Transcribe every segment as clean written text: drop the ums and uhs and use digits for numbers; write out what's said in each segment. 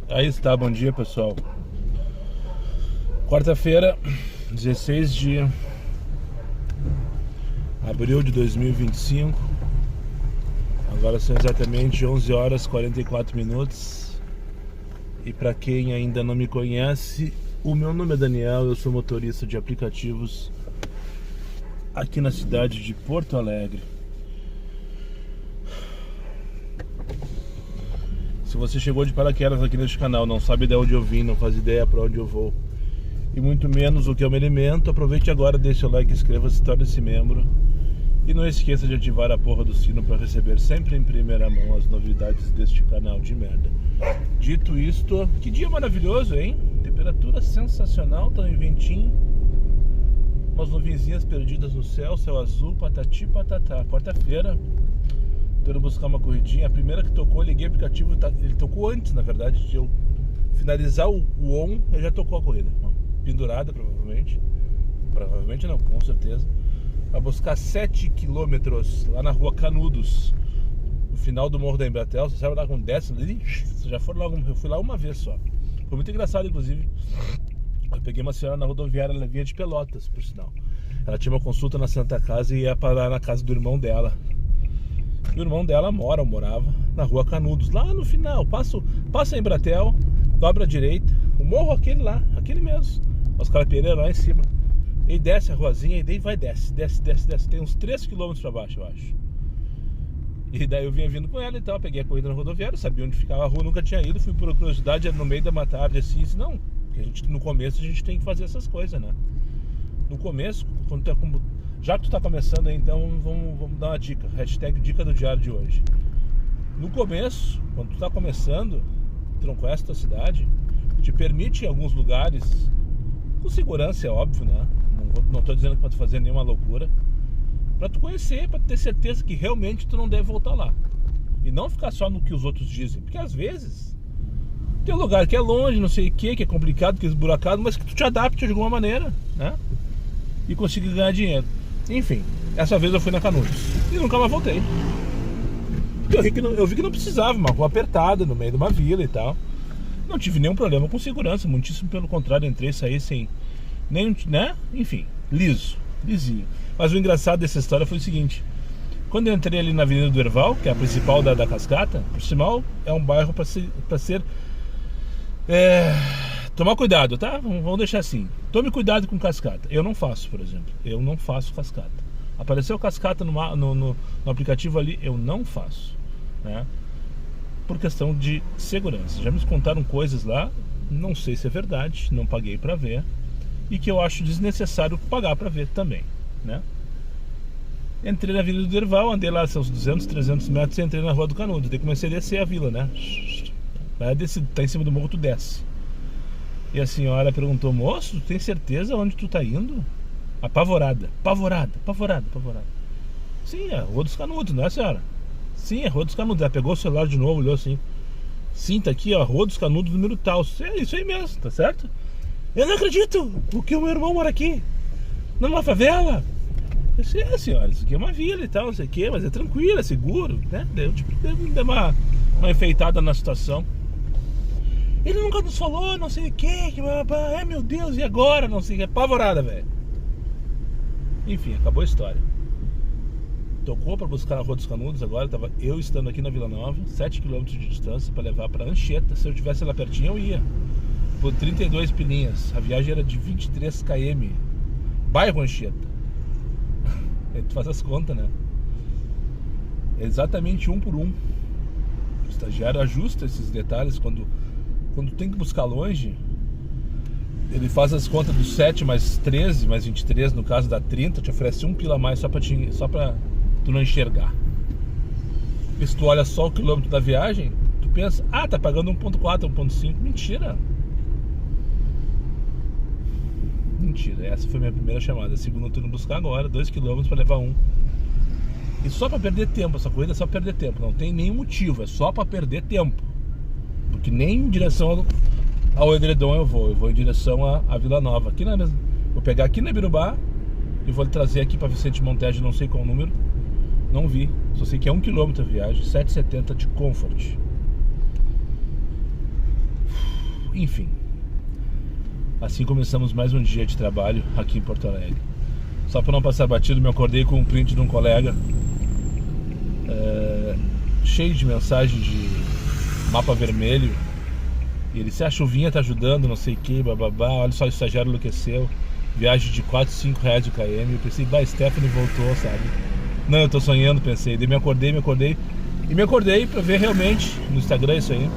Aí está, bom dia pessoal. Quarta-feira, 16 de abril de 2025. Agora são exatamente 11 horas 44 minutos. E para quem ainda não me conhece, o meu nome é Daniel, eu sou motorista de aplicativos aqui na cidade de Porto Alegre. Se você chegou de paraquedas aqui neste canal, não sabe de onde eu vim, não faz ideia para onde eu vou e muito menos o que eu me alimento, aproveite agora, deixa o like, inscreva-se, torne-se membro e não esqueça de ativar a porra do sino para receber sempre em primeira mão as novidades deste canal de merda. Dito isto, que dia maravilhoso, hein? Temperatura sensacional, tá um ventinho, umas nuvenzinhas perdidas no céu, céu azul, patati patatá. Quarta-feira, tô indo buscar uma corridinha. A primeira que tocou, eu liguei o aplicativo, ele tocou antes, na verdade, de eu finalizar o on, ele já tocou a corrida. Pendurada, provavelmente. Provavelmente não, com certeza. Vai buscar 7 quilômetros lá na rua Canudos, no final do Morro da Embratel. Você sabe lá com 10, você já foi lá, eu fui lá uma vez só. Foi muito engraçado, inclusive. Eu peguei uma senhora na rodoviária, ela vinha de Pelotas, por sinal. Ela tinha uma consulta na Santa Casa e ia parar na casa do irmão dela. E o irmão dela morava na rua Canudos, lá no final. Passa a Embratel, dobra à direita, o morro aquele lá, aquele mesmo. Os carapeireiros lá em cima. E desce a ruazinha e daí desce. Tem uns 3 km pra baixo, eu acho. E daí eu vinha vindo com ela e tal, peguei a corrida na rodoviária, sabia onde ficava a rua, nunca tinha ido, fui por curiosidade, era no meio da uma tarde assim, disse, não, porque no começo a gente tem que fazer essas coisas, né? No começo, quando tu é como... Já que tu tá começando aí, então vamos dar uma dica. Hashtag dica do diário de hoje. No começo, quando tu tá começando, tu não conhece a tua cidade, te permite em alguns lugares, com segurança, é óbvio, né? Não tô dizendo que pra tu fazer nenhuma loucura, pra tu conhecer, pra tu ter certeza que realmente tu não deve voltar lá. E não ficar só no que os outros dizem. Porque às vezes tem um lugar que é longe, não sei o que é complicado, que é esburacado, mas que tu te adapte de alguma maneira, né? E consiga ganhar dinheiro. Enfim, essa vez eu fui na Canudos e nunca mais voltei. Eu vi que não precisava, uma rua apertada no meio de uma vila e tal. Não tive nenhum problema com segurança, muitíssimo pelo contrário, entrei e saí sem nenhum, né? Enfim, lisinho. Mas o engraçado dessa história foi o seguinte: quando eu entrei ali na Avenida do Herval, que é a principal da Cascata, por sinal, é um bairro para ser tomar cuidado, tá? Vamos deixar assim. Tome cuidado com cascata. Eu não faço, por exemplo. Eu não faço cascata. Apareceu cascata no aplicativo ali, eu não faço, né? Por questão de segurança. Já me contaram coisas lá, não sei se é verdade, não paguei pra ver, e que eu acho desnecessário pagar pra ver também, né? Entrei na Avenida do Herval, andei lá seus 200, 300 metros e entrei na Rua do Canudo. Daí comecei a descer a vila, né? Tá em cima do morro, tu desce. E a senhora perguntou, moço, tu tem certeza onde tu tá indo? Apavorada. Sim, é a Rua dos Canudos, não é, senhora? Sim, é a Rua dos Canudos. Ela pegou o celular de novo, olhou assim. Sim, tá aqui, ó, Rua dos Canudos, número tal. É isso aí mesmo, tá certo? Eu não acredito, porque o meu irmão mora aqui, numa favela. Eu disse, senhora, isso aqui é uma vila e tal, não sei o que, mas é tranquilo, é seguro, né? Deu uma enfeitada na situação. Ele nunca nos falou, não sei o que, meu Deus, e agora? Não sei o que, apavorada, velho. Enfim, acabou a história. Tocou pra buscar na Rua dos Canudos, agora tava eu estando aqui na Vila Nova, 7 km de distância pra levar pra Anchieta. Se eu tivesse lá pertinho, eu ia. Por 32 pilinhas, a viagem era de 23 km. Bairro Anchieta. Aí tu faz as contas, né? Exatamente 1 por 1. O estagiário ajusta esses detalhes quando tem que buscar longe. Ele faz as contas dos 7 mais 13, mais 23, no caso dá 30, te oferece 1 pila a mais só pra tu não enxergar. E se tu olha só o quilômetro da viagem, tu pensa, tá pagando 1.4, 1.5. Mentira, essa foi a minha primeira chamada. A segunda eu tô indo buscar agora, 2 km pra levar 1. E só pra perder tempo, essa corrida é só pra perder tempo. Não tem nenhum motivo, é só pra perder tempo. Porque nem em direção ao Edredom eu vou em direção à Vila Nova. Aqui na mesma, vou pegar aqui na Ibirubá e vou trazer aqui pra Vicente Montejo, não sei qual o número. Não vi, só sei que é 1 km a viagem, 7,70 de Comfort. Enfim, assim começamos mais um dia de trabalho aqui em Porto Alegre. Só para não passar batido, me acordei com um print de um colega cheio de mensagem de mapa vermelho. E ele disse, a chuvinha tá ajudando, não sei o que, bababá. Olha só, o estagiário enlouqueceu. Viagem de 4, 5 reais o km. Eu pensei, Stephanie voltou, sabe? Não, eu tô sonhando, pensei. Daí me acordei. E me acordei pra ver realmente no Instagram isso aí.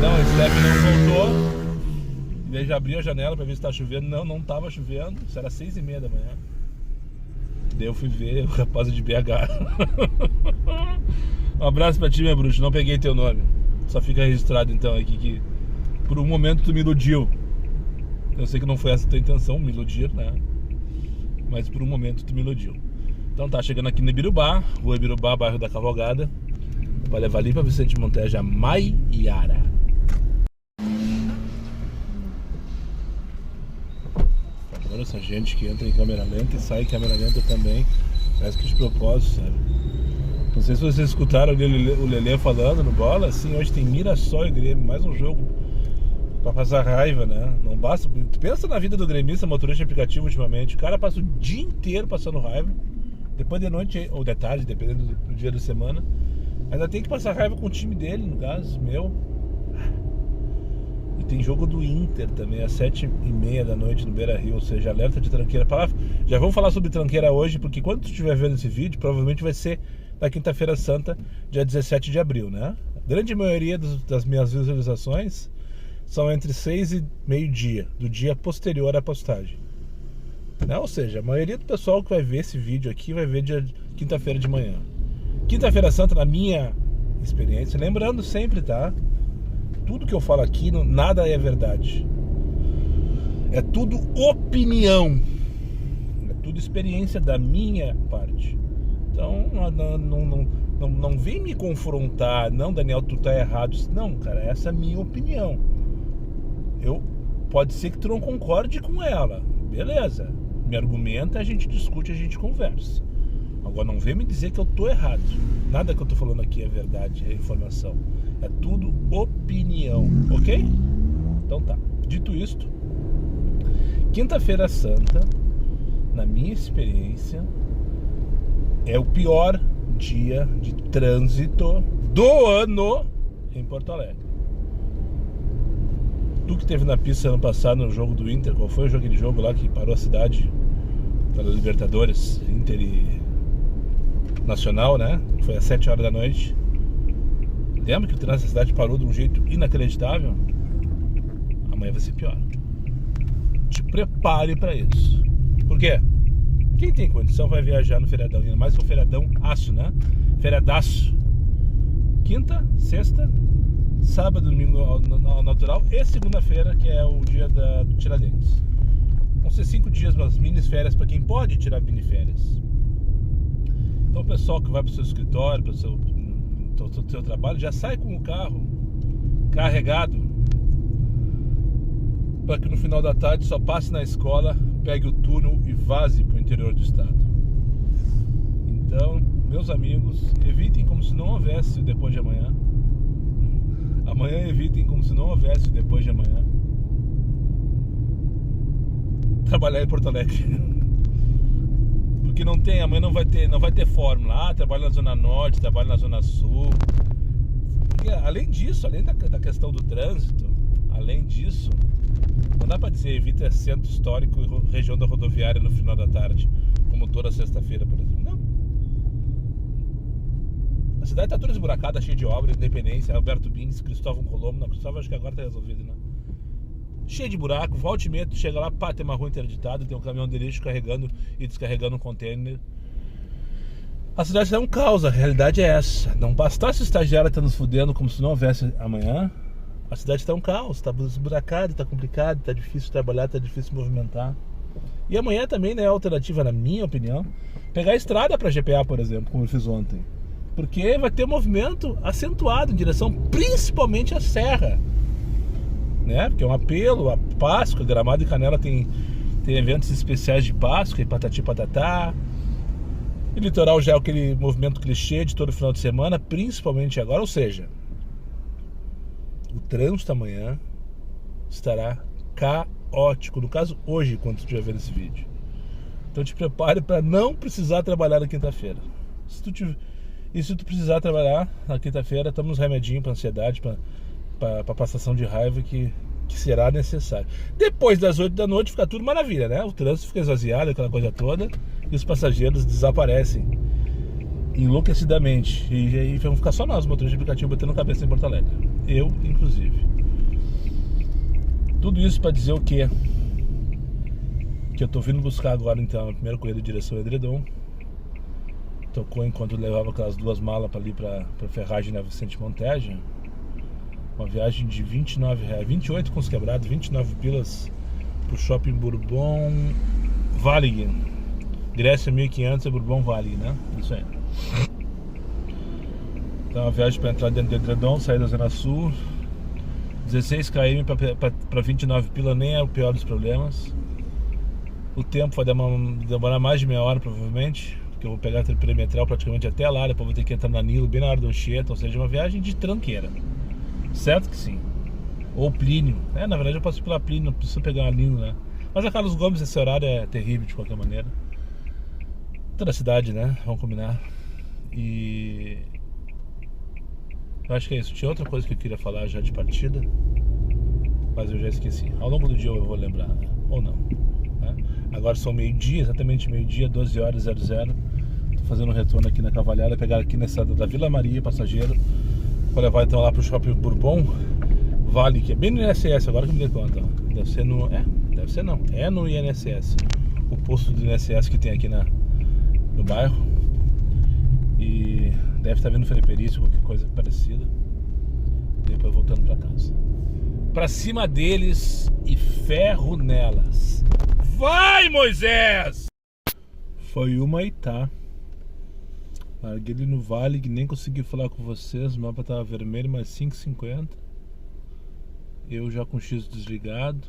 Não, a Stephanie não voltou. E daí já abri a janela pra ver se tá chovendo. Não tava chovendo. Isso era 6h30 da manhã. Daí eu fui ver o rapaz de BH. Um abraço pra ti, minha bruxa. Não peguei teu nome. Só fica registrado então aqui que por um momento tu me iludiu. Eu sei que não foi essa a tua intenção, me iludir, né? Mas por um momento tu me iludiu. Então tá, chegando aqui no Ibirubá, Rua Ibirubá, bairro da Cavalgada. Vai levar ali pra Vicente Monteja, Maiara. Agora essa gente que entra em câmera lenta e sai em câmera lenta também. Parece que de propósito, sabe? Não sei se vocês escutaram o Lelê falando no Bola, assim, hoje tem Mirassol e Grêmio, mais um jogo pra passar raiva, né? Não basta, pensa na vida do gremista motorista de aplicativo ultimamente, o cara passa o dia inteiro passando raiva, depois de noite ou de tarde, dependendo do dia da semana, ainda tem que passar raiva com o time dele, no caso, meu. E tem jogo do Inter também, às 7h30 da noite no Beira-Rio, ou seja, alerta de tranqueira. Já vamos falar sobre tranqueira hoje, porque quando tu estiver vendo esse vídeo, provavelmente vai ser na quinta-feira santa, dia 17 de abril, né? A grande maioria das minhas visualizações são entre 6 e meio-dia, do dia posterior à postagem, né? Ou seja, a maioria do pessoal que vai ver esse vídeo aqui vai ver dia quinta-feira de manhã. Quinta-feira santa, na minha experiência, lembrando sempre, tá? Tudo que eu falo aqui, nada é verdade. É tudo opinião. É tudo experiência da minha parte. Então, não vem me confrontar. Não, Daniel, tu tá errado. Não, cara, essa é a minha opinião. Pode ser que tu não concorde com ela. Beleza. Me argumenta, a gente discute, a gente conversa. Agora, não vem me dizer que eu tô errado. Nada que eu tô falando aqui é verdade, é informação. É tudo opinião, ok? Então tá. Dito isto, quinta-feira santa, na minha experiência, é o pior dia de trânsito do ano em Porto Alegre. Tu que esteve na pista ano passado no jogo do Inter, qual foi aquele jogo lá que parou a cidade pela Libertadores, Inter e Nacional, né? Foi às 7 horas da noite. Lembra que o trânsito da cidade parou de um jeito inacreditável? Amanhã vai ser pior. Te prepare pra isso. Por quê? Quem tem condição vai viajar no feriadão, ainda mais que o feriadão aço, né? Feriadaço. Quinta, sexta, sábado, domingo ao natural e segunda-feira, que é o dia do Tiradentes. Vão ser 5 dias, umas mini férias para quem pode tirar mini férias. Então o pessoal que vai para o seu escritório, para o seu trabalho, já sai com o carro carregado para que no final da tarde só passe na escola, pegue o túnel e vaze para o interior do estado. Então, meus amigos, evitem como se não houvesse o depois de amanhã. Amanhã evitem como se não houvesse o depois de amanhã. Trabalhar em Porto Alegre. Porque não tem, amanhã não vai ter fórmula. Trabalho na Zona Norte, trabalho na Zona Sul. Porque, além disso, além da questão do trânsito, além disso, não dá pra dizer evita centro histórico e região da rodoviária no final da tarde, como toda sexta-feira, por exemplo. Não. A cidade tá toda esburacada, cheia de obra, Independência, Alberto Bins, Cristóvão Colombo. Não, Cristóvão acho que agora tá resolvido, né? Cheio de buraco, volta e meia, tu chega lá, pá, tem uma rua interditada, tem um caminhão de lixo carregando e descarregando um container. A cidade tá um caos, a realidade é essa. Não bastasse o estagiário tá nos fudendo como se não houvesse amanhã. A cidade tá um caos, tá esburacado, tá complicado, tá difícil trabalhar, tá difícil movimentar. E amanhã também não é alternativa, na minha opinião, pegar a estrada pra GPA, por exemplo, como eu fiz ontem. Porque vai ter um movimento acentuado em direção principalmente à Serra, né? Porque é um apelo, a Páscoa, Gramado e Canela tem eventos especiais de Páscoa e patati patatá. E litoral já é aquele movimento clichê de todo final de semana, principalmente agora. Ou seja, o trânsito amanhã estará caótico. No caso, hoje, quando tu estiver vendo esse vídeo. Então te prepare para não precisar trabalhar na quinta-feira. E se tu precisar trabalhar na quinta-feira, toma uns remedinhos para ansiedade, para passação de raiva que será necessário. Depois das 8 da noite fica tudo maravilha, né? O trânsito fica esvaziado, aquela coisa toda, e os passageiros desaparecem enlouquecidamente. E aí vamos ficar só nós, motoristas de aplicativo, batendo cabeça em Porto Alegre. Eu, inclusive. Tudo isso para dizer o quê? Que eu tô vindo buscar agora, então, a primeira corrida de direção ao Edredom. Tocou enquanto eu levava aquelas 2 malas para ali para Ferragem na Vicente Monteja. Uma viagem de R$29, 28 com os quebrados, 29 pilas pro Shopping Bourbon Valley. Grécia 1500 é Bourbon Valley, né? Isso aí. Então uma viagem para entrar dentro do Edredom, sair da Zona Sul. 16 km para 29 pila, nem é o pior dos problemas. O tempo vai demorar mais de meia hora provavelmente, porque eu vou pegar a perimetral praticamente até lá, depois vou ter que entrar na Nilo bem na hora do Anchieta, ou seja, uma viagem de tranqueira. Certo que sim. Ou Plínio. Na verdade eu posso ir pela Plínio, não preciso pegar uma Nilo, né? Mas a Carlos Gomes esse horário é terrível de qualquer maneira. Toda a cidade, né? Vamos combinar. E eu acho que é isso. Tinha outra coisa que eu queria falar já de partida, mas eu já esqueci. Ao longo do dia eu vou lembrar, né? Ou não, né? Agora são meio-dia, exatamente meio-dia, 12h00. Tô fazendo um retorno aqui na Cavalhada, pegar aqui na estrada da Vila Maria, passageiro, para levar então lá pro Shopping Bourbon Vale, que é bem no INSS, agora que me dei conta. Deve ser no... deve ser não. É no INSS. O posto do INSS que tem aqui no bairro. E deve estar vindo Feliperício, qualquer coisa parecida. Depois voltando para casa. Pra cima deles e ferro nelas. Vai, Moisés! Foi uma e tá. Larguei ele no vale, que nem consegui falar com vocês. O mapa tava vermelho, mas 5,50. Eu já com o X desligado.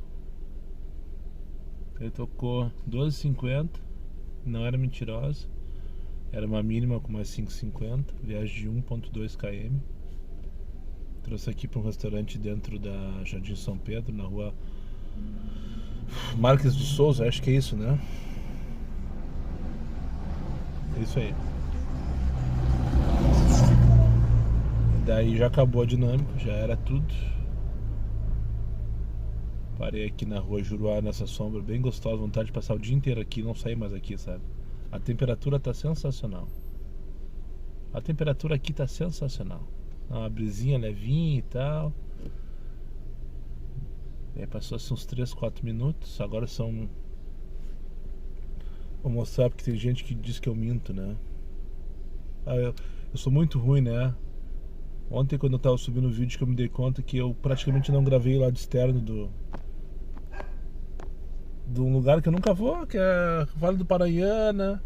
Ele tocou 12,50. Não era mentirosa. Era uma mínima com mais 5,50. Viagem de 1,2 km. Trouxe aqui para um restaurante dentro da Jardim São Pedro, na rua Marques de Souza. Acho que é isso, né? É isso aí. Daí já acabou a dinâmica, já era tudo. Parei aqui na rua Juruá, nessa sombra bem gostosa, vontade de passar o dia inteiro aqui, não sair mais aqui, sabe? A temperatura tá sensacional. A temperatura aqui tá sensacional. Uma brisinha levinha e tal. Aí passou assim uns 3, 4 minutos. Agora são... Vou mostrar porque tem gente que diz que eu minto, né? Eu sou muito ruim, né? Ontem quando eu tava subindo o vídeo que eu me dei conta que eu praticamente não gravei lá de externo de um lugar que eu nunca vou, que é Vale do Paranhana,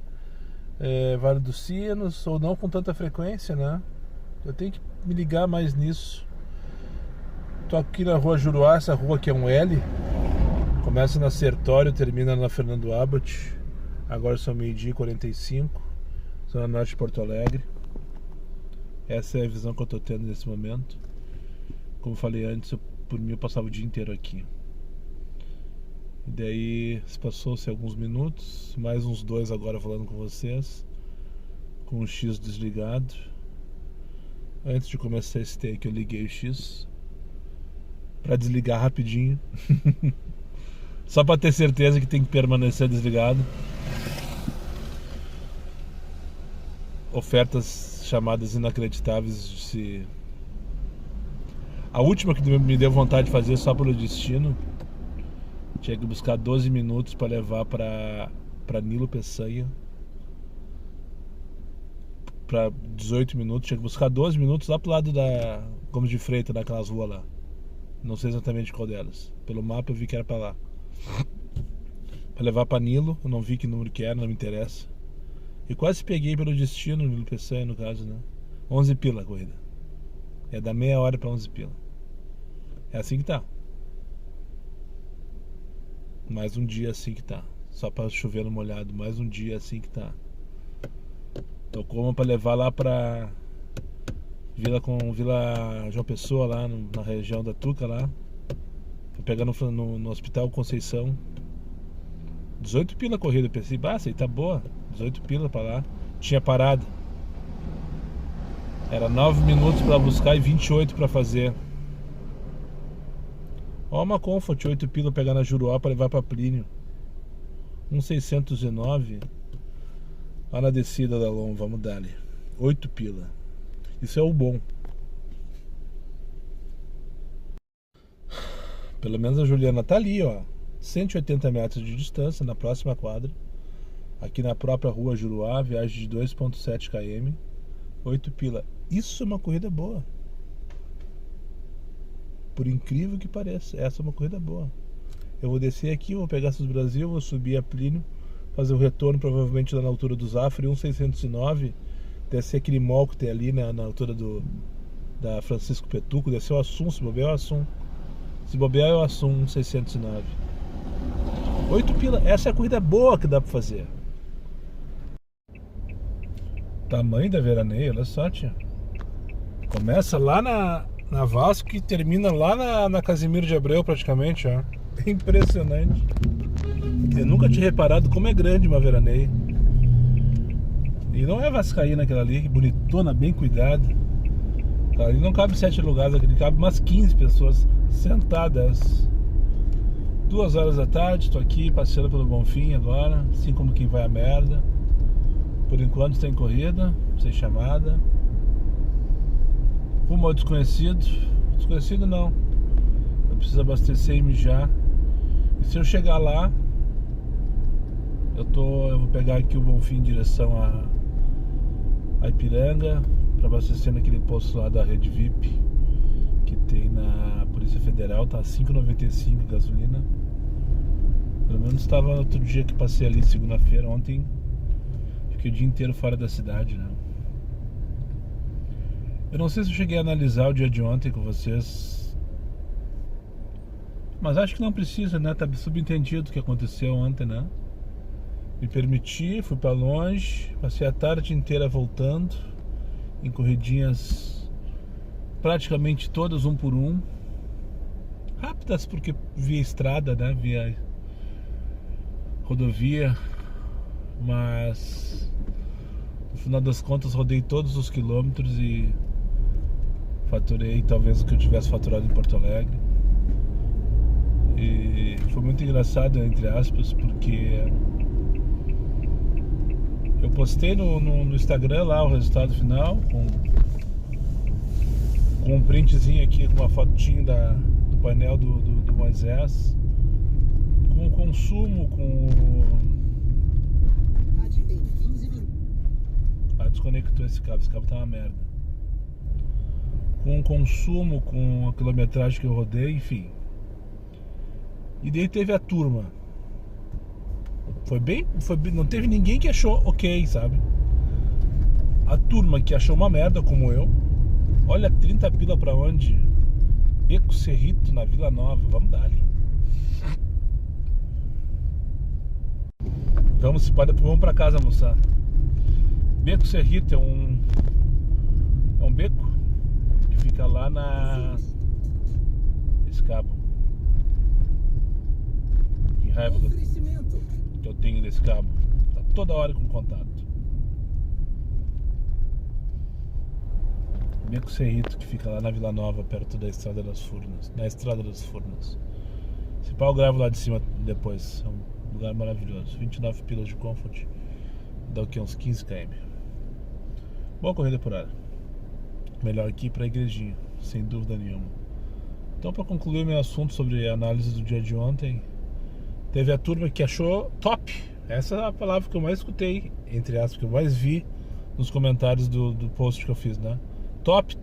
Vale dos Sinos, ou não com tanta frequência, né? Eu tenho que me ligar mais nisso. Tô aqui na rua Juruá, essa rua que é um L. Começa na Sertório, termina na Fernando Abbott. Agora são 12h45. Zona Norte de Porto Alegre. Essa é a visão que eu tô tendo nesse momento. Como eu falei antes, por mim eu passava o dia inteiro aqui. E daí passou-se alguns minutos, mais uns 2 agora falando com vocês, com o X desligado. Antes de começar esse take eu liguei o X pra desligar rapidinho. Só pra ter certeza que tem que permanecer desligado. Ofertas chamadas inacreditáveis. A última que me deu vontade de fazer só pelo destino, tinha que buscar 12 minutos para levar para Nilo Peçanha. Para 18 minutos, tinha que buscar 12 minutos lá pro lado da Gomes de Freitas, daquelas ruas lá. Não sei exatamente qual delas. Pelo mapa eu vi que era para lá. Para levar para Nilo, eu não vi que número que era, não me interessa. E quase peguei pelo destino, Nilo Peçanha no caso, né? 11 pila a corrida. É da meia hora para 11 pila. É assim que tá. Mais um dia assim que tá. Só para chover no molhado. Mais um dia assim que tá. Tocou uma para levar lá para Vila João Pessoa, lá na região da Tuca lá. pegar no Hospital Conceição. 18 pila a corrida. Pensei, essa aí tá boa. 18 pila pra lá. Tinha parado. Era 9 minutos pra buscar e 28 pra fazer. Ó, uma Comfort, 8 pila pegar na Juruá pra levar pra Plínio. 1,609. Lá na descida da Lom, vamos dar ali. 8 pila. Isso é o bom. Pelo menos a Juliana tá ali, ó. 180 metros de distância, na próxima quadra. Aqui na própria rua Juruá, viagem de 2,7 km. 8 pila. Isso é uma corrida boa. Por incrível que pareça, essa é uma corrida boa. Eu vou descer aqui, vou pegar Sul Brasil, vou subir a Plínio, fazer o retorno provavelmente lá na altura do Zafre, 1,609. Descer aquele mall que tem ali na altura da Francisco Petuco, descer o Assum, se bobear é o Assum. Se bobear é o Assum, 1,609. 8 pila, essa é a corrida boa que dá pra fazer. Tamanho da veraneio, olha só, tia. Começa lá na Vasco e termina lá na Casimiro de Abreu praticamente, ó. Impressionante. Eu nunca tinha reparado como é grande uma veraneio. E não é vascaína aquela ali, bonitona, bem cuidada. Ali não cabe 7 lugares, ali cabe umas 15 pessoas sentadas. 2 horas da tarde, tô aqui passeando pelo Bonfim agora, assim como quem vai a merda. Por enquanto tem corrida, sem chamada. Rumo ao desconhecido. Desconhecido não. Eu preciso abastecer e mijar. E se eu chegar lá, eu vou pegar aqui o Bonfim em direção a Ipiranga, para abastecer naquele posto lá da Rede VIP que tem na Polícia Federal. Tá 5,95 gasolina. Pelo menos estava outro dia que passei ali, segunda-feira. Ontem fiquei o dia inteiro fora da cidade, né? Eu não sei se eu cheguei a analisar o dia de ontem com vocês, mas acho que não precisa, né? Tá subentendido o que aconteceu ontem, né? Me permiti, fui pra longe, passei a tarde inteira voltando em corridinhas praticamente todas um por um, rápidas porque via estrada, né? Via rodovia, mas no final das contas rodei todos os quilômetros e faturei talvez o que eu tivesse faturado em Porto Alegre. E foi muito engraçado, entre aspas, porque eu postei no Instagram lá o resultado final com um printzinho aqui, com uma fotinho do painel do Moisés, com o consumo, desconectou esse cabo tá uma merda. Com o consumo, com a quilometragem que eu rodei, enfim. E daí teve a turma. Foi bem, não teve ninguém que achou ok, sabe? A turma que achou uma merda, como eu. Olha, 30 pila pra onde? Beco Cerrito, na Vila Nova. Vamos dar ali. Vamos pra casa almoçar. Beco Cerrito é um beco que fica lá na Escabo. Que raiva que eu tenho desse cabo. Tá toda hora com contato. Beco Cerrito, que fica lá na Vila Nova, perto da Estrada das Furnas. Na Estrada das Furnas. Se pá, eu gravo lá de cima depois. É um lugar maravilhoso. 29 pilas de Comfort. Dá o que? Uns 15 km. Boa corrida por hora. Melhor aqui pra igrejinha, sem dúvida nenhuma. Então, para concluir meu assunto sobre a análise do dia de ontem, teve a turma que achou top. Essa é a palavra que eu mais escutei, entre aspas, que eu mais vi nos comentários do post que eu fiz, né? Top.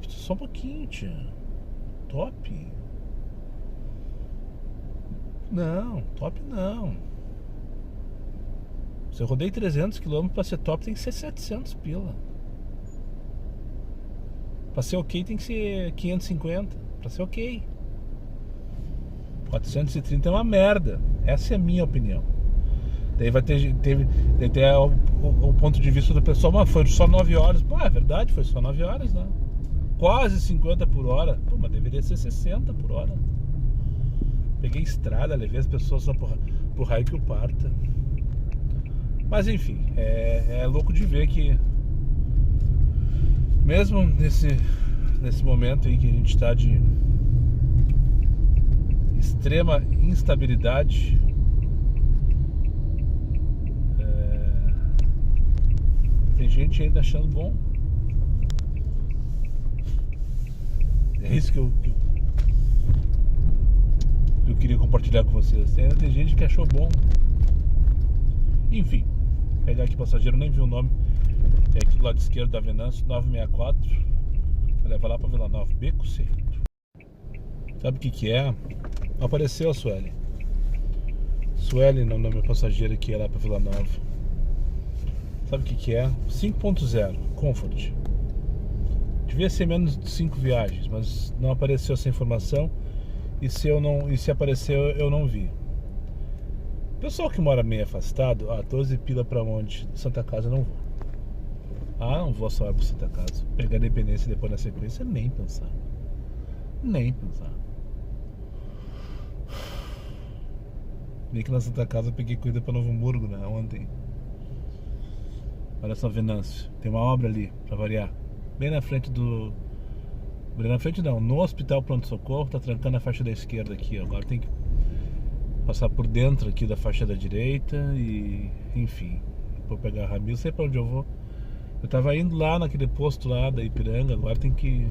Só um pouquinho, tia. Top. Não, top não. Se eu rodei 300 km pra ser top, tem que ser 700 pila. Pra ser ok tem que ser 550. Pra ser ok. 430 é uma merda. Essa é a minha opinião. Daí vai ter o ponto de vista do pessoal. Mas foi só 9 horas. Pô, é verdade, foi só 9 horas, né? Quase 50 por hora. Pô, mas deveria ser 60 por hora. Peguei estrada, levei as pessoas só pro raio que o parta. Mas enfim, é louco de ver que mesmo nesse momento em que a gente está de extrema instabilidade, tem gente ainda achando bom. É isso que eu queria compartilhar com vocês. Ainda tem gente que achou bom. Enfim, pegar aqui passageiro, nem vi o nome. É aqui do lado esquerdo da Venâncio, 964. Vai levar lá pra Vila Nova, Beco Cerrito. Sabe o que é? Apareceu a Sueli. Sueli, não, meu passageiro que ia lá pra Vila Nova. Sabe o que é? 5.0 Comfort. Devia ser menos de 5 viagens, mas não apareceu essa informação. E se apareceu, eu não vi. Pessoal que mora meio afastado, 12 pila pra onde? Santa Casa eu não vou. Não vou só pra Santa Casa. Pegar a dependência depois na sequência, nem pensar. Nem pensar. Bem que na Santa Casa eu peguei corrida pra Novo Hamburgo, né? Ontem. Olha só, Venâncio. Tem uma obra ali, pra variar. Bem na frente do... Bem na frente não, no Hospital Pronto Socorro. Tá trancando a faixa da esquerda aqui, ó. Agora tem que passar por dentro aqui da faixa da direita. E... enfim, vou pegar a Ramil, sei pra onde eu vou. Eu tava indo lá naquele posto lá da Ipiranga. Agora tem que...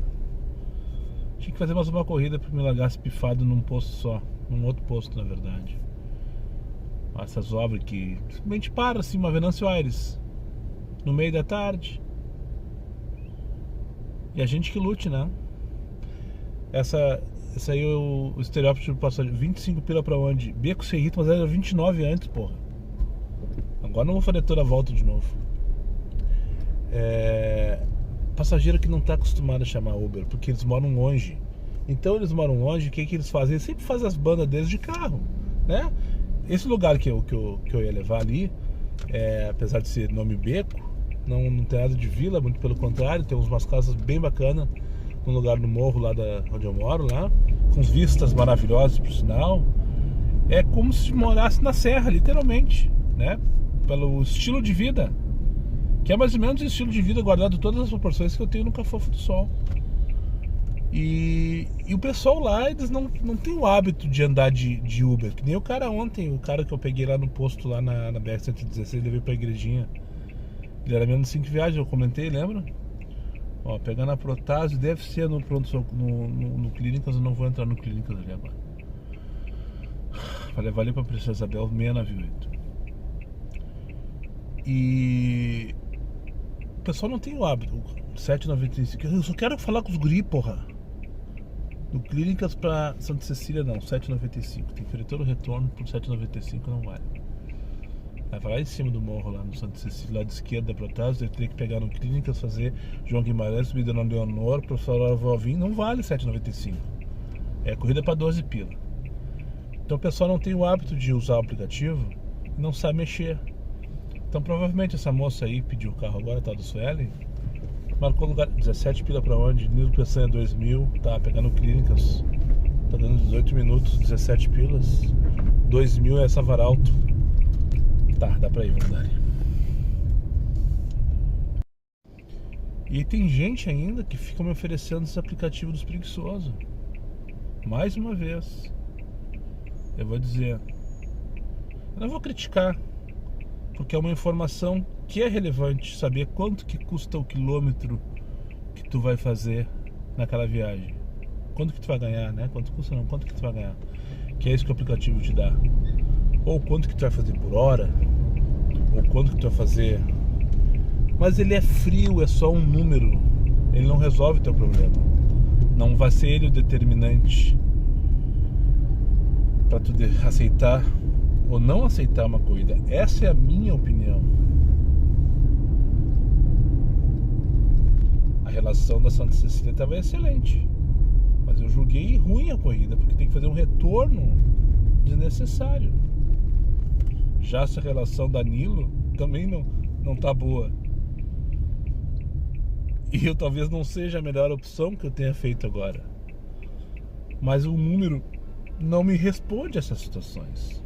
tinha que fazer mais uma corrida pra me largar pifado num posto só. Num outro posto, na verdade. Essas obras que simplesmente para assim, uma Venâncio Aires no meio da tarde. E a gente que lute, né? Essa aí é o estereótipo de passageiro. 25 pila pra onde? Beco Cerrito, mas era 29 antes, porra. Agora não vou fazer toda a volta de novo. Passageiro que não tá acostumado a chamar Uber, porque eles moram longe. Então eles moram longe, o que eles fazem? Eles sempre fazem as bandas deles de carro, né? Esse lugar que eu ia levar ali, apesar de ser nome Beco, não tem nada de vila, muito pelo contrário. Tem umas casas bem bacanas no lugar do morro lá onde eu moro, lá, com vistas maravilhosas, por sinal. É como se morasse na serra, literalmente, né? Pelo estilo de vida, que é mais ou menos o estilo de vida, guardado todas as proporções que eu tenho no Cafofo do Sol. E o pessoal lá, eles não tem o hábito de andar de Uber. Que nem o cara ontem, o cara que eu peguei lá no posto, lá na BR-116, levei pra igrejinha. Ele era menos de 5 viagens, eu comentei, lembra? Ó, pegando a Protásio, deve ser no pronto-socorro, no Clínicas. Eu não vou entrar no Clínicas ali agora. Vai levar ali pra Princesa Isabel, 698. E o pessoal não tem o hábito. 7,95. Eu só quero falar com os guri, porra. Do Clínicas pra Santa Cecília não, 7,95. Tem que fazer todo o retorno por 7,95, não vale. Vai lá em cima do morro, lá no Santa Cecília, lado esquerdo da Protásio. Eu teria que pegar no Clínicas, fazer João Guimarães, subir Dona Leonor, Professor Alvovinho. Não vale 7,95. É corrida pra 12 pila. Então o pessoal não tem o hábito de usar o aplicativo e não sabe mexer. Então provavelmente essa moça aí pediu o carro agora, tá, do Sueli, marcou lugar 17 pila pra onde? Nilo Peçanha 2000, tá pegando Clínicas, tá dando 18 minutos, 17 pilas. 2000 é Savaralto. Tá, dá pra ir, verdade. E tem gente ainda que fica me oferecendo esse aplicativo dos preguiçosos. Mais uma vez, eu vou dizer, eu não vou criticar, porque é uma informação que é relevante, saber quanto que custa o quilômetro que tu vai fazer naquela viagem. Quanto que tu vai ganhar, né? Quanto custa não, quanto que tu vai ganhar. Que é isso que o aplicativo te dá. Ou quanto que tu vai fazer por hora, ou quanto que tu vai fazer. Mas ele é frio, é só um número. Ele não resolve o teu problema. Não vai ser ele o determinante para tu aceitar ou não aceitar uma corrida. Essa é a minha opinião. A relação da Santa Cecília estava excelente, mas eu julguei ruim a corrida, porque tem que fazer um retorno desnecessário. Já essa relação da Nilo também não tá boa. E eu talvez não seja a melhor opção que eu tenha feito agora. Mas o número não me responde a essas situações.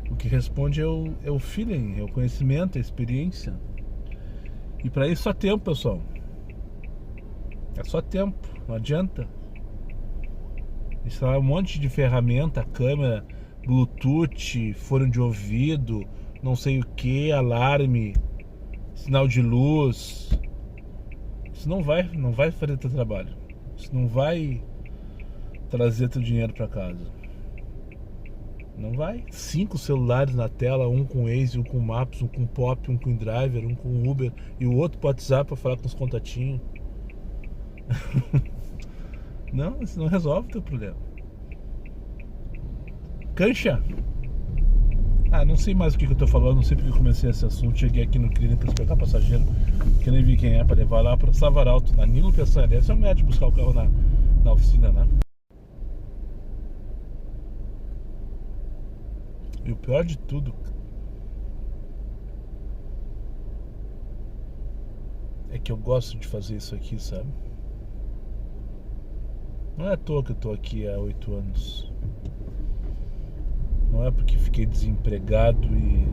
O que responde é o feeling, é o conhecimento, é a experiência. E para isso só tempo, pessoal. É só tempo, não adianta. Instalar um monte de ferramenta, câmera, Bluetooth, fone de ouvido, não sei o que, alarme, sinal de luz. Isso não vai fazer teu trabalho. Isso não vai trazer teu dinheiro para casa. Não vai. 5 celulares na tela, um com Waze, um com Maps, um com Pop, um com InDriver, um com Uber e o outro pro WhatsApp para falar com os contatinhos. Não, isso não resolve o teu problema. Cancha. Não sei mais o que eu tô falando, não sei porque eu comecei esse assunto. Cheguei aqui no Clínicas pegar passageiro, que eu nem vi quem é, pra levar lá pra Savaralto, na Nilo Peçanha. Esse é o médico buscar o carro na oficina, né? E o pior de tudo é que eu gosto de fazer isso aqui, sabe? Não é à toa que eu tô aqui há 8 anos. Não é porque fiquei desempregado e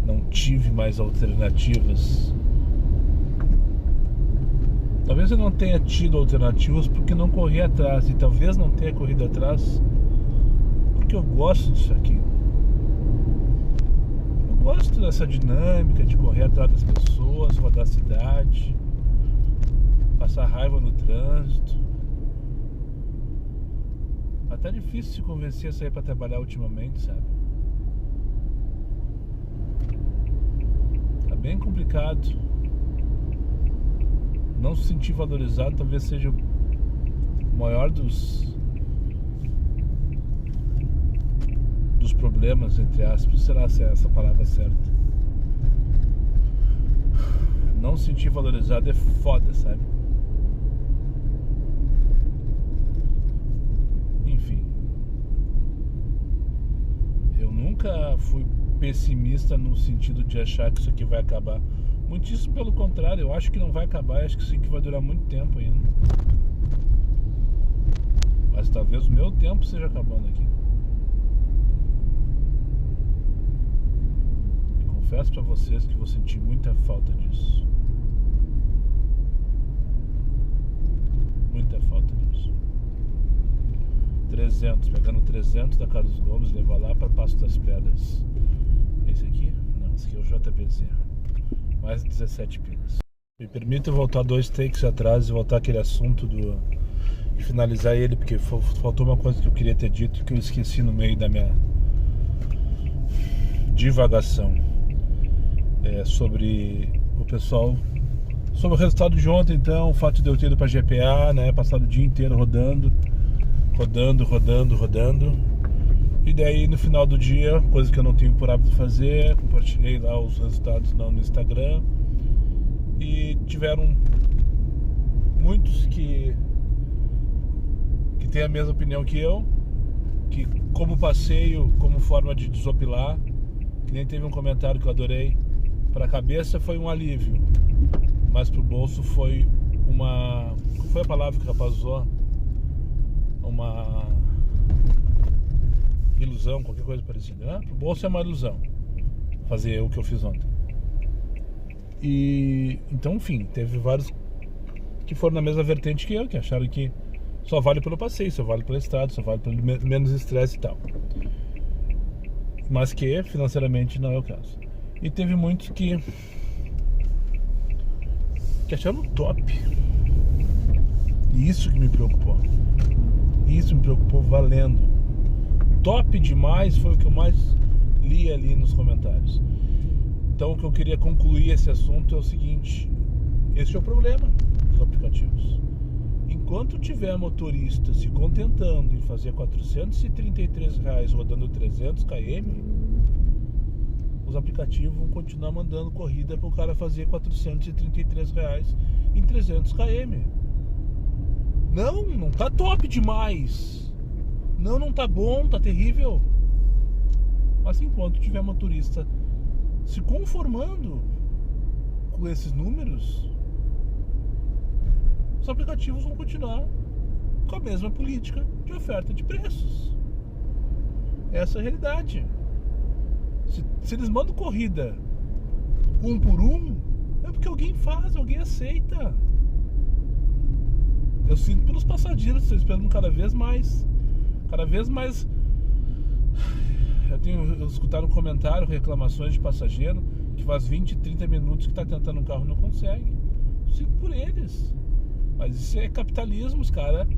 não tive mais alternativas. Talvez eu não tenha tido alternativas porque não corri atrás. E talvez não tenha corrido atrás porque eu gosto disso aqui. Eu gosto dessa dinâmica de correr atrás das pessoas, rodar a cidade, passar raiva no trânsito. Tá difícil se convencer a sair pra trabalhar ultimamente, sabe? Tá bem complicado. Não se sentir valorizado talvez seja o maior dos problemas, entre aspas. Será se é essa palavra certa? Não se sentir valorizado é foda, sabe? Enfim, eu nunca fui pessimista no sentido de achar que isso aqui vai acabar. Muitíssimo pelo contrário, eu acho que não vai acabar, acho que isso aqui vai durar muito tempo ainda. Mas talvez o meu tempo seja acabando aqui. E confesso pra vocês que vou sentir muita falta disso. Muita falta disso. 300, pegando 300 da Carlos Gomes, levar lá para Passo das Pedras. Esse aqui? Não, esse aqui é o JBZ. Mais 17 pilas. Me permita voltar 2 takes atrás e voltar aquele assunto e finalizar ele, porque faltou uma coisa que eu queria ter dito que eu esqueci no meio da minha divagação. Sobre o pessoal, sobre o resultado de ontem, então, o fato de eu ter ido para GPA, né, passado o dia inteiro rodando. E daí no final do dia, coisa que eu não tenho por hábito de fazer, compartilhei lá os resultados no Instagram. E tiveram muitos que têm a mesma opinião que eu, que como passeio, como forma de desopilar, que nem teve um comentário que eu adorei. Para a cabeça foi um alívio, mas pro bolso foi uma... Qual foi a palavra que o rapaz usou? Uma ilusão, qualquer coisa parecida, né? Pro bolso é uma ilusão fazer o que eu fiz ontem. E então, enfim, teve vários que foram na mesma vertente que eu, que acharam que só vale pelo passeio, só vale pela estrada, só vale pelo menos estresse e tal, mas que financeiramente não é o caso. E teve muitos que acharam top. E isso que me preocupou. Isso me preocupou valendo. Top demais foi o que eu mais li ali nos comentários. Então o que eu queria concluir esse assunto é o seguinte: esse é o problema dos aplicativos. Enquanto tiver motorista se contentando em fazer R$433 rodando 300 km, os aplicativos vão continuar mandando corrida para o cara fazer R$433 em 300 km. Não tá top demais. Não tá bom, tá terrível. Mas enquanto tiver motorista se conformando com esses números, os aplicativos vão continuar com a mesma política de oferta de preços. Essa é a realidade. Se eles mandam corrida um por um, é porque alguém faz, alguém aceita. Eu sinto pelos passageiros, estou esperando cada vez mais. Cada vez mais. Eu tenho escutado um comentário, reclamações de passageiro que faz 20, 30 minutos que está tentando um carro e não consegue. Eu sinto por eles. Mas isso é capitalismo, os caras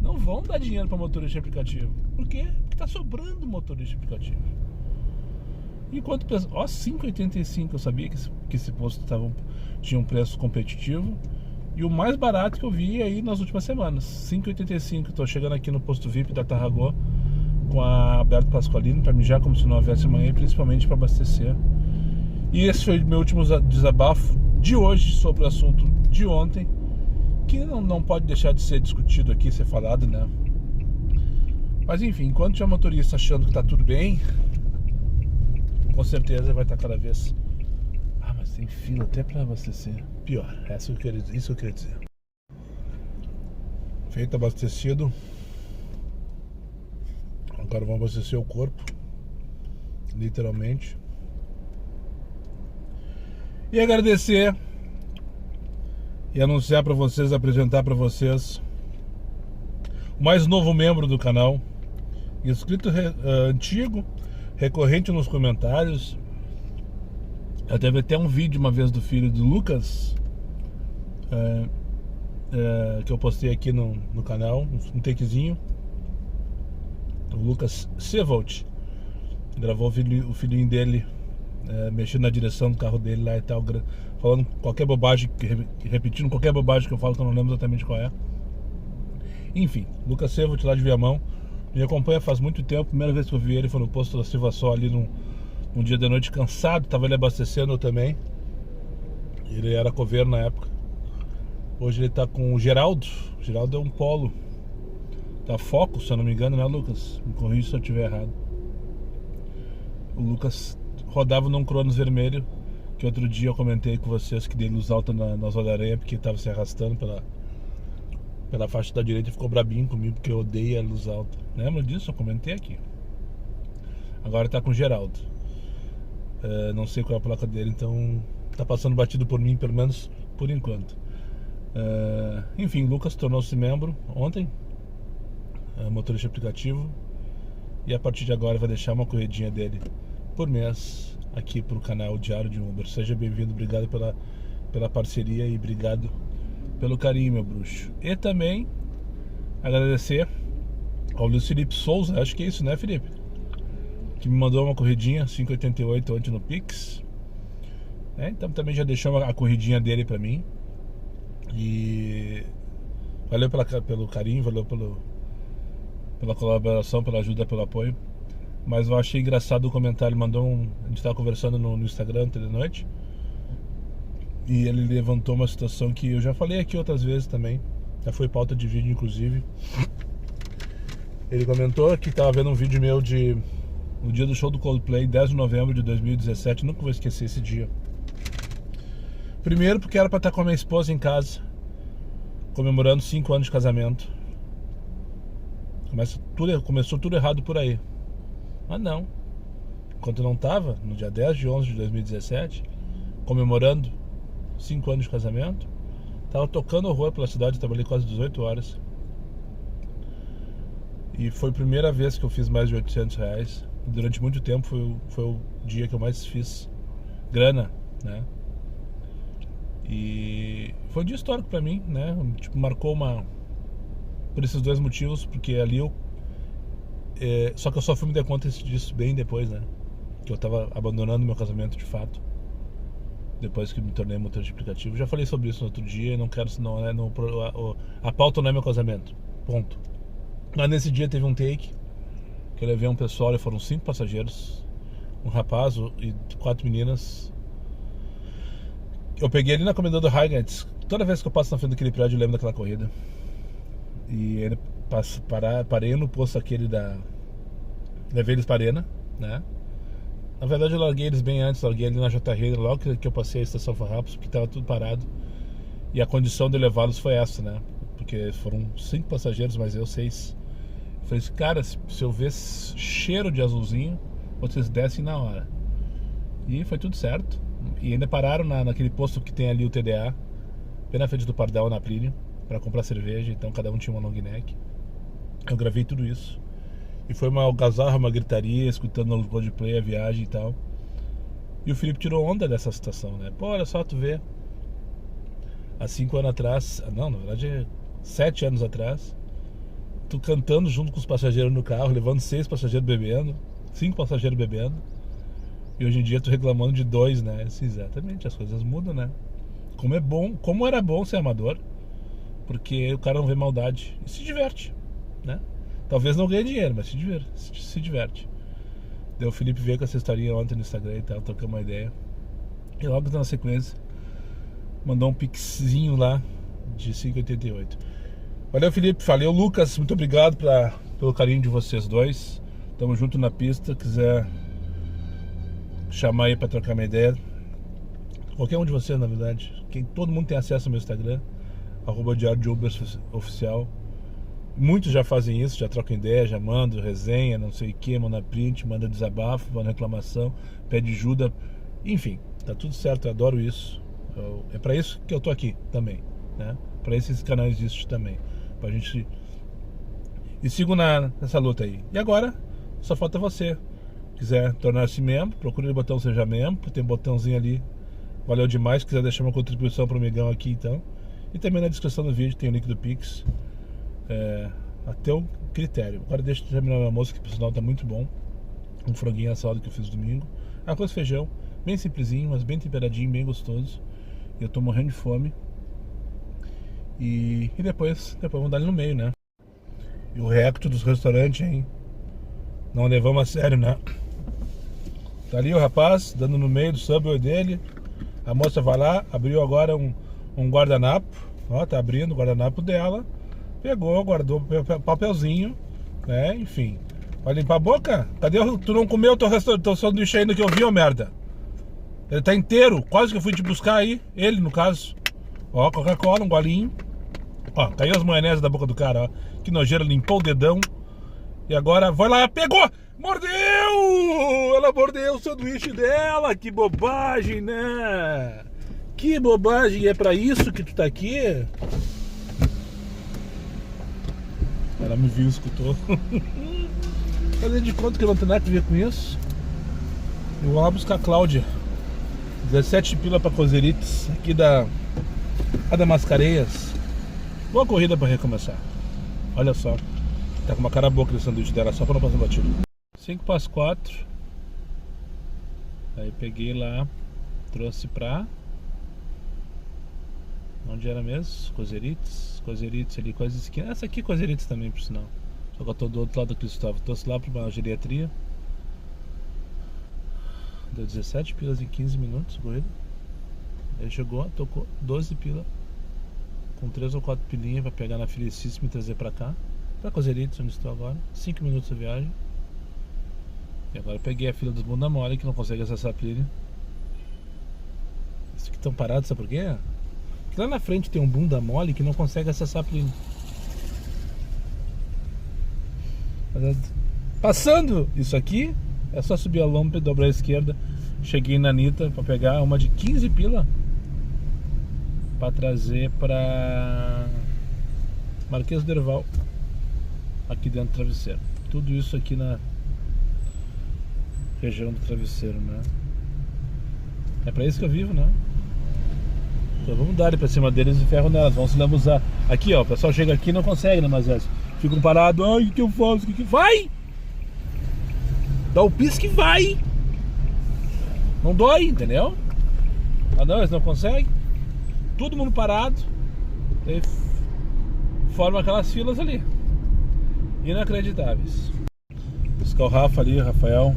não vão dar dinheiro para motorista aplicativo. Por quê? Porque está sobrando motorista aplicativo. Enquanto pensa, ó, 5,85, eu sabia que esse posto tinha um preço competitivo. E o mais barato que eu vi aí nas últimas semanas, 5,85. Estou chegando aqui no posto VIP da Tarragó com a Alberto Pasqualini para mijar como se não houvesse amanhã, principalmente para abastecer. E esse foi o meu último desabafo de hoje sobre o assunto de ontem, que não pode deixar de ser discutido aqui, ser falado, né? Mas enfim, enquanto tiver motorista achando que tá tudo bem, com certeza vai estar cada vez... Ah, mas tem fila até para abastecer. Pior, isso que eu queria dizer. Feito abastecido, agora vamos abastecer o corpo, literalmente. E agradecer e anunciar para vocês, apresentar para vocês o mais novo membro do canal, inscrito antigo, recorrente nos comentários. Eu teve até um vídeo uma vez do filho do Lucas, que eu postei aqui no canal, um takezinho. O Lucas Sevolt gravou o filhinho dele mexendo na direção do carro dele lá e tal, falando qualquer bobagem, repetindo qualquer bobagem que eu falo, que eu não lembro exatamente qual é. Enfim, Lucas Sevolt lá de Viamão me acompanha faz muito tempo. Primeira vez que eu vi ele foi no posto da Silva Sol ali num dia de noite cansado, tava ele abastecendo eu também. Ele era coveiro na época. Hoje ele tá com o Geraldo. O Geraldo é um Polo da Focus, se eu não me engano, né, Lucas? Me corrija se eu estiver errado. O Lucas rodava num Cronos vermelho, que outro dia eu comentei com vocês que dei luz alta na Zona da Aranha, porque tava se arrastando pela faixa da direita e ficou brabinho comigo, porque eu odeio a luz alta. Lembra disso? Eu comentei aqui. Agora tá com o Geraldo. Não sei qual é a placa dele, então tá passando batido por mim, pelo menos por enquanto. Enfim, Lucas tornou-se membro ontem, motorista aplicativo, e a partir de agora vai deixar uma corridinha dele por mês aqui pro canal Diário de Uber. Seja bem-vindo, obrigado pela parceria e obrigado pelo carinho, meu bruxo. E também agradecer ao Luiz Felipe Souza, acho que é isso, né, Felipe? Que me mandou uma corridinha 5,88 ontem no Pix. Então também já deixou a corridinha dele pra mim. E valeu pelo carinho, valeu pela colaboração, pela ajuda, pelo apoio. Mas eu achei engraçado o comentário. A gente tava conversando no Instagram ontem de noite, e ele levantou uma situação que eu já falei aqui outras vezes também, já foi pauta de vídeo inclusive. Ele comentou que tava vendo um vídeo meu no dia do show do Coldplay, 10 de novembro de 2017. Nunca vou esquecer esse dia. Primeiro porque era pra estar com a minha esposa em casa, comemorando 5 anos de casamento. Começou tudo errado por aí. Mas não. Enquanto eu não tava, no dia 10 de 11 de 2017, comemorando 5 anos de casamento, tava tocando horror pela cidade, trabalhei quase 18 horas. E foi a primeira vez que eu fiz mais de R$800. E durante muito tempo foi o dia que eu mais fiz grana, né? E foi um dia histórico pra mim, né? Tipo, marcou por esses dois motivos, porque ali só que eu só fui me dar conta disso bem depois, né? Que eu tava abandonando meu casamento de fato, depois que me tornei motorista aplicativo. Já falei sobre isso no outro dia, não quero, a pauta não é meu casamento, ponto. Mas nesse dia teve um take que eu levei um pessoal, e foram 5 passageiros, um rapaz e 4 meninas. Eu peguei ali na Comendador do Highlands. Toda vez que eu passo na frente daquele prédio eu lembro daquela corrida. E ele parei no posto aquele levei eles para a Arena, né? Na verdade eu larguei eles bem antes, larguei ali na JR, logo que eu passei a estação Farrapos, porque estava tudo parado. E a condição de levá-los foi essa, né? porque foram 5 passageiros, mas eu 6. Eu falei assim, cara, se eu ver cheiro de azulzinho, vocês descem na hora. E foi tudo certo. E ainda pararam naquele posto que tem ali o TDA, bem na frente do Pardal, na Plínio, pra comprar cerveja. Então cada um tinha uma long neck. Eu gravei tudo isso. E foi uma algazarra, uma gritaria, escutando o Coldplay, a viagem e tal. E o Felipe tirou onda dessa situação, né? Pô, olha só, tu vê. Há 5 anos atrás, não, na verdade 7 anos atrás, tu cantando junto com os passageiros no carro, levando 6 passageiros bebendo, 5 passageiros bebendo. E hoje em dia tu reclamando de 2, né? Exatamente, as coisas mudam, né? Como é bom, como era bom ser amador, porque o cara não vê maldade e se diverte, né? Talvez não ganhe dinheiro, mas se diverte. Daí o Felipe veio com essa historinha ontem no Instagram e tal, trocamos uma ideia. E logo na sequência mandou um pixzinho lá de 5,88. Valeu, Felipe, valeu, Lucas, muito obrigado pelo carinho de vocês dois. Tamo junto na pista, quiser chamar aí pra trocar uma ideia, qualquer um de vocês, na verdade, todo mundo tem acesso ao meu Instagram, @Diário de Uber Oficial. Muitos já fazem isso, já trocam ideia, já mandam resenha, não sei o que, manda print, manda desabafo, manda reclamação, pede ajuda, enfim, tá tudo certo, eu adoro isso. É pra isso que eu tô aqui também, né? Pra isso esse canal existe também, pra gente... E sigo nessa luta aí. E agora, só falta você. Quiser tornar-se membro, procure o botão Seja Membro, tem um botãozinho ali, valeu demais. Quiser deixar uma contribuição pro Migão aqui, então. E também na descrição do vídeo tem o link do Pix, a teu critério. Agora deixa eu terminar meu almoço, que por sinal tá muito bom. Um franguinho assado que eu fiz domingo, arroz e feijão, bem simplesinho, mas bem temperadinho, bem gostoso. E eu tô morrendo de fome. E depois vamos dar ali no meio, né? E o react dos restaurantes, hein? Não levamos a sério, né? Tá ali o rapaz, dando no meio do Subway dele. A moça vai lá, abriu agora um guardanapo. Ó, tá abrindo o guardanapo dela. Pegou, guardou o papelzinho, né? Enfim. Vai limpar a boca? Cadê? Tu não comeu teu sanduíche ainda que eu vi, ô merda? Ele tá inteiro, quase que eu fui te buscar aí. Ele, no caso. Ó, Coca-Cola, um golinho. Ó, caiu as maionese da boca do cara, ó. Que nojeira, limpou o dedão. E agora, vai lá, pegou! Mordeu! Ela mordeu o sanduíche dela! Que bobagem, né? Que bobagem! É pra isso que tu tá aqui? Ela me viu, escutou. Fazer de conta que eu não tenho nada a ver com isso. Eu vou lá buscar a Cláudia. 17 pila pra Cozerites, aqui da Mascareias. Boa corrida pra recomeçar. Olha só. Tá com uma cara boa aquele sanduíche dela, só pra não passar batido. 5 para as 4. Aí peguei lá, trouxe pra... Onde era mesmo? Cozerites ali, quase esquina. Essa aqui é Cozerites também, por sinal. Só que eu tô do outro lado do Cristóvão. Trouxe lá pra uma geriatria. Deu 17 pilas em 15 minutos, corrida. Aí chegou, tocou 12 pila. Com 3 ou 4 pilinhas pra pegar na Felicíssima e trazer pra cá. Pra Cozerites, onde estou agora. 5 minutos de viagem. E agora eu peguei a fila dos bunda mole que não consegue acessar a Plínio. Esses aqui estão parados, sabe por quê? Porque lá na frente tem um bunda mole que não consegue acessar a Plínio. Passando isso aqui, é só subir a lomba e dobrar à esquerda. Cheguei na Anitta pra pegar uma de 15 pila pra trazer pra Marquês do Herval, aqui dentro do Travesseiro. Tudo isso aqui na região do Travesseiro, né? É pra isso que eu vivo, né? Então vamos dar pra cima deles e ferro nelas, vamos se lambuzar. Aqui ó, o pessoal chega aqui e não consegue, né? Mas ficam parados, ai, o que eu faço? O que vai? Dá o pisque e vai! Não dói, entendeu? Ah não, eles não conseguem. Todo mundo parado. Aí forma aquelas filas ali. Inacreditáveis. Buscar o Rafa ali, Rafael.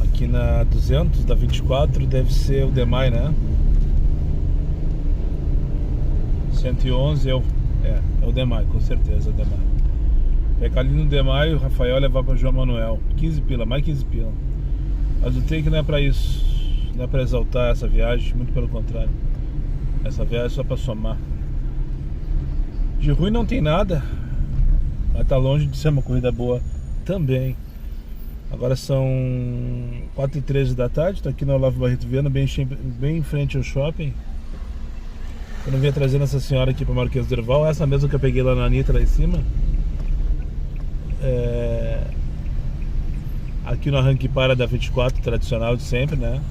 Aqui na 200, da 24, deve ser o Demai, né? 111 é o Demai, com certeza é o Demai. Pegar ali no Demai, o Rafael levar para João Manuel. 15 pila, mais 15 pila. Mas o take não é para isso. Não é para exaltar essa viagem, muito pelo contrário. Essa viagem é só para somar. De ruim não tem nada, mas tá longe de ser uma corrida boa também. Agora são 4h13 da tarde, tô aqui na Olavo Barreto Viana, bem em frente ao shopping. Eu não vinha trazendo essa senhora aqui pra Marquês do Herval, essa mesma que eu peguei lá na Anitta, lá em cima. Aqui no arranque para da 24, tradicional de sempre, né?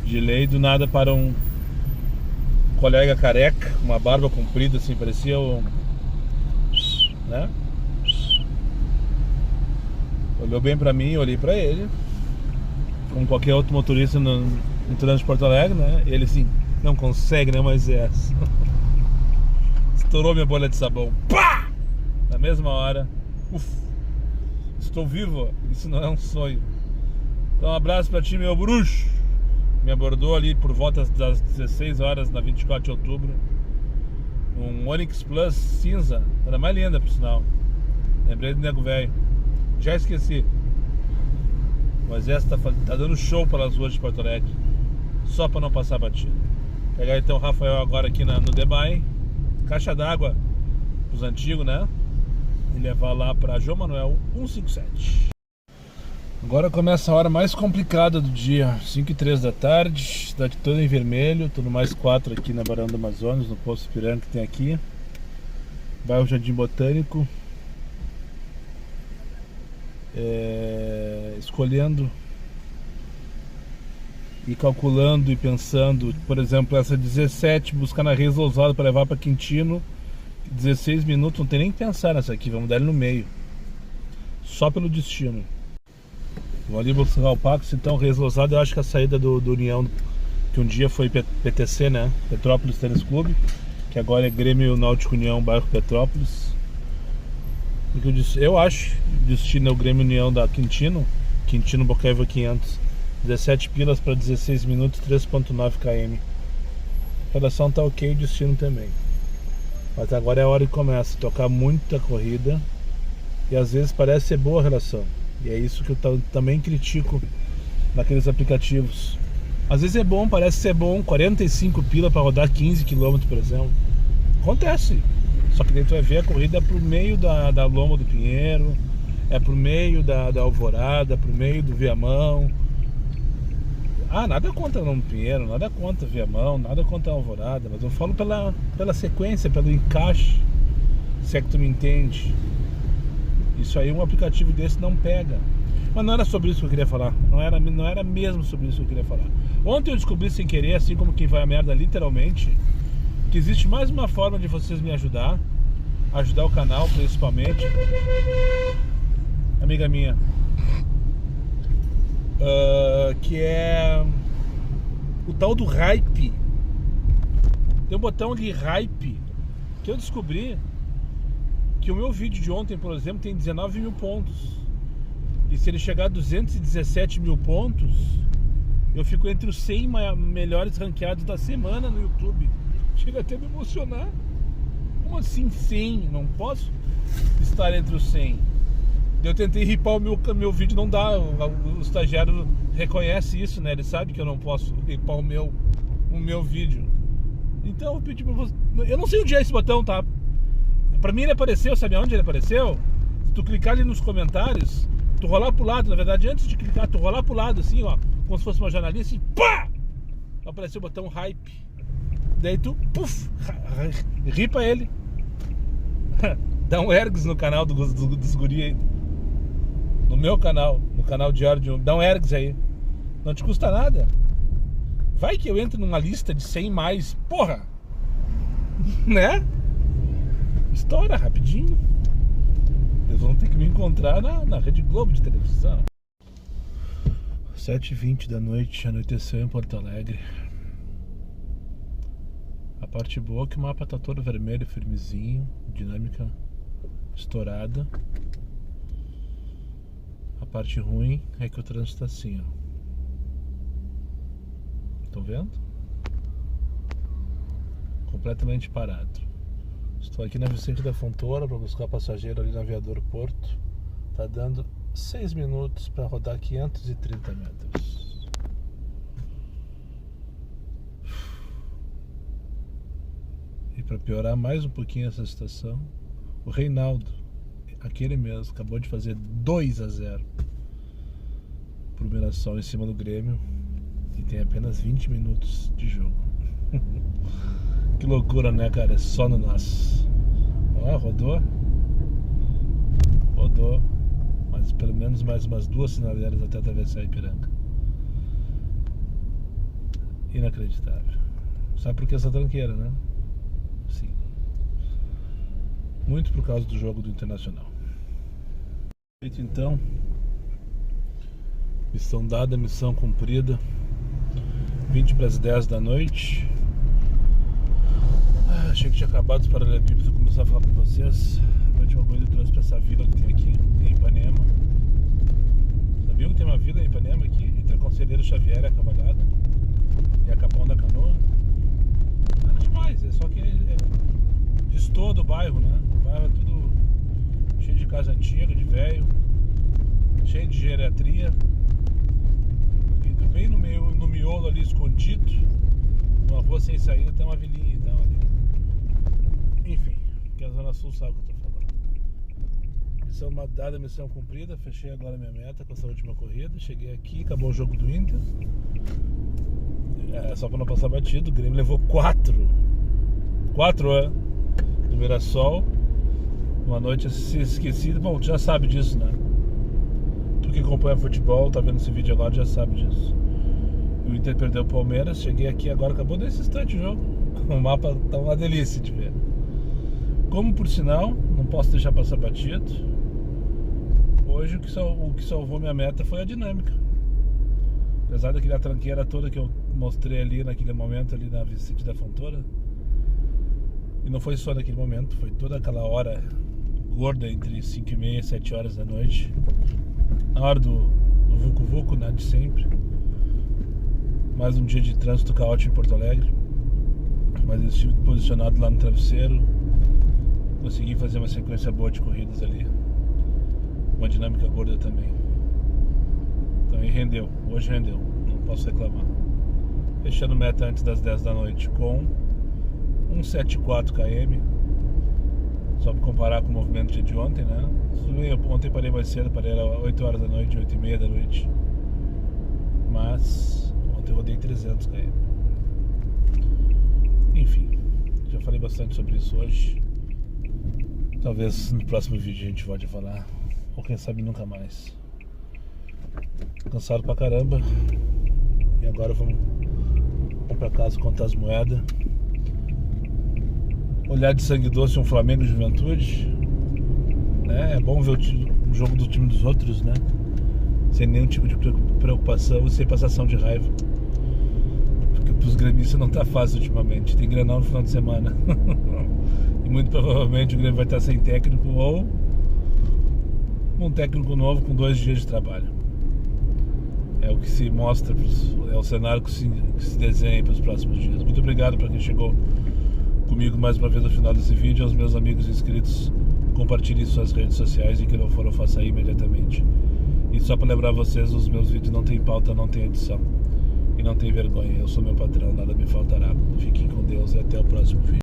De lei, do nada para um colega careca, uma barba comprida assim, parecia um... né? Olhou bem pra mim, olhei pra ele. Como qualquer outro motorista no trânsito de Porto Alegre, né? Ele assim, não consegue, né, Moisés? Estourou minha bolha de sabão. Pá! Na mesma hora. Estou vivo, isso não é um sonho. Então um abraço pra ti, meu bruxo. Me abordou ali por volta das 16 horas na 24 de outubro. Um Onix Plus cinza. Era mais linda, por sinal. Lembrei do nego velho. Já esqueci. Mas essa tá dando show pelas ruas de Porto Alegre. Só pra não passar batido. Pegar então o Rafael agora aqui no Debai. Caixa d'água pros antigos, né? E levar lá pra João Manuel 157. Agora começa a hora mais complicada do dia. 5h03 da tarde. Cidade toda em vermelho. Tudo mais 4 aqui na Barão do Amazonas, no Poço Ipiranga que tem aqui. Bairro Jardim Botânico. Escolhendo e calculando e pensando, por exemplo, essa 17, buscar na Reis Lousada para levar para Quintino, 16 minutos, não tem nem que pensar nessa aqui, vamos dar ele no meio, só pelo destino. Vou ali buscar o Pax, então Reis Lousada, eu acho que a saída do União, que um dia foi PTC, né, Petrópolis Tênis Clube, que agora é Grêmio Náutico União, bairro Petrópolis. Eu acho o destino é o Grêmio União da Quintino Bocaiúva 500, 17 pilas para 16 minutos, 3.9 km. A relação tá ok, o destino também. Mas agora é a hora que começa a tocar muita corrida e às vezes parece ser boa a relação. E é isso que eu também critico naqueles aplicativos. Às vezes é bom, parece ser bom, 45 pila para rodar 15 km, por exemplo. Acontece. Só que daí tu vai ver a corrida é pro meio da Loma do Pinheiro, é pro meio da Alvorada, pro meio do Viamão. Nada contra a Loma do Pinheiro, nada contra Viamão, nada contra a Alvorada, mas eu falo pela sequência, pelo encaixe, se é que tu me entende. Isso aí um aplicativo desse não pega. Mas não era sobre isso que eu queria falar, não era mesmo sobre isso que eu queria falar. Ontem eu descobri sem querer, assim como quem vai a merda literalmente, que existe mais uma forma de vocês me ajudar o canal principalmente, amiga minha, que é o tal do hype. Tem um botão de hype que eu descobri que o meu vídeo de ontem, por exemplo, tem 19 mil pontos, e se ele chegar a 217 mil pontos, eu fico entre os 100 melhores ranqueados da semana no YouTube. Chega até a me emocionar. Como assim 100? Não posso estar entre os 100. Eu tentei ripar o meu vídeo, não dá. O estagiário reconhece isso, né? Ele sabe que eu não posso ripar o meu vídeo. Então eu pedi pra você. Eu não sei onde é esse botão, tá? Pra mim ele apareceu, sabe onde ele apareceu? Se tu clicar ali nos comentários, tu rolar pro lado, na verdade, antes de clicar, tu rolar pro lado assim, ó, como se fosse uma janelinha assim, pá! Apareceu o botão hype. Daí tu, puf, ripa ele. Dá um ergs no canal dos guri aí. No meu canal, no canal diário dá um ergs aí. Não te custa nada. Vai que eu entro numa lista de 100 mais, porra. Né? Estoura rapidinho. Eles vão ter que me encontrar na Rede Globo de televisão. 7h20 da noite, anoiteceu em Porto Alegre. A parte boa é que o mapa tá todo vermelho, firmezinho, dinâmica estourada. A parte ruim é que o trânsito tá assim, ó. Estão vendo? Completamente parado. Estou aqui na Vicente da Fontoura para buscar passageiro ali na Aviador Porto. Tá dando 6 minutos para rodar 530 metros. E para piorar mais um pouquinho essa situação, o Reinaldo, aquele mesmo, acabou de fazer 2-0 pro Mirassol em cima do Grêmio e tem apenas 20 minutos de jogo. Que loucura, né, cara? É só no nosso. Ó, rodou, mas pelo menos mais umas 2 sinaleiras até atravessar a Ipiranga. Inacreditável. Sabe por que essa tranqueira, né? Sim. Muito por causa do jogo do Internacional. Feito então. Missão dada, missão cumprida. 20 para as 10 da noite. Achei que tinha acabado os paralelepípedos. Vou começar a falar com vocês. A última coisa que eu trouxe para essa vila que tem aqui em Ipanema. Sabia que tem uma vila em Ipanema aqui, entre a Conselheiro Xavier e a Cavalhada e a Capão da Canoa? Nada demais, é só que destoa do bairro, né? O bairro é tudo cheio de casa antiga, de velho, cheio de geriatria. E bem no miolo ali, escondido, numa rua sem saída, tem uma vilinha então ali. Enfim, que a Zona Sul sabe o que eu tô falando. Missão dada, missão cumprida. Fechei agora minha meta com essa última corrida. Cheguei aqui, acabou o jogo do Inter. Só pra não passar batido, o Grêmio levou 4 do Mirassol. Uma noite esquecida. Bom, tu já sabe disso, né? Tu que acompanha futebol, tá vendo esse vídeo agora, já sabe disso. O Inter perdeu o Palmeiras. Cheguei aqui agora, acabou nesse instante o jogo. O mapa tá uma delícia de ver. Como por sinal, não posso deixar passar batido. Hoje o que salvou minha meta foi a dinâmica. Apesar daquela tranqueira toda que eu mostrei ali naquele momento ali na Vicente da Fontoura. E não foi só naquele momento, foi toda aquela hora gorda entre 5h30 e 7 horas da noite. Na hora do vucu-vucu, né, de sempre. Mais um dia de trânsito caótico em Porto Alegre. Mas eu estive posicionado lá no travesseiro. Consegui fazer uma sequência boa de corridas ali. Uma dinâmica gorda também. Então aí rendeu, hoje rendeu, não posso reclamar. Fechando meta antes das 10 da noite com 174 km. Só para comparar com o movimento de ontem, né? Ontem parei mais cedo, parei às 8 horas da noite, 8h30 da noite. Mas ontem eu rodei 300 km. Enfim, já falei bastante sobre isso hoje. Talvez no próximo vídeo a gente volte a falar. Ou quem sabe nunca mais. Cansado pra caramba. E agora vamos pra casa contar as moedas. Olhar de sangue doce um Flamengo Juventude. É bom ver o jogo do time dos outros, né? Sem nenhum tipo de preocupação e sem passação de raiva. Porque pros gremistas não tá fácil ultimamente. Tem Grenal no final de semana. E muito provavelmente o Grêmio vai estar sem técnico ou um técnico novo com 2 dias de trabalho. É o que se mostra, é o cenário que se desenha para os próximos dias. Muito obrigado para quem chegou comigo mais uma vez no final desse vídeo. Aos meus amigos inscritos, compartilhem suas redes sociais e que não foram, faça aí imediatamente. E só para lembrar vocês, os meus vídeos não tem pauta, não tem edição. E não tem vergonha, eu sou meu patrão, nada me faltará. Fiquem com Deus e até o próximo vídeo.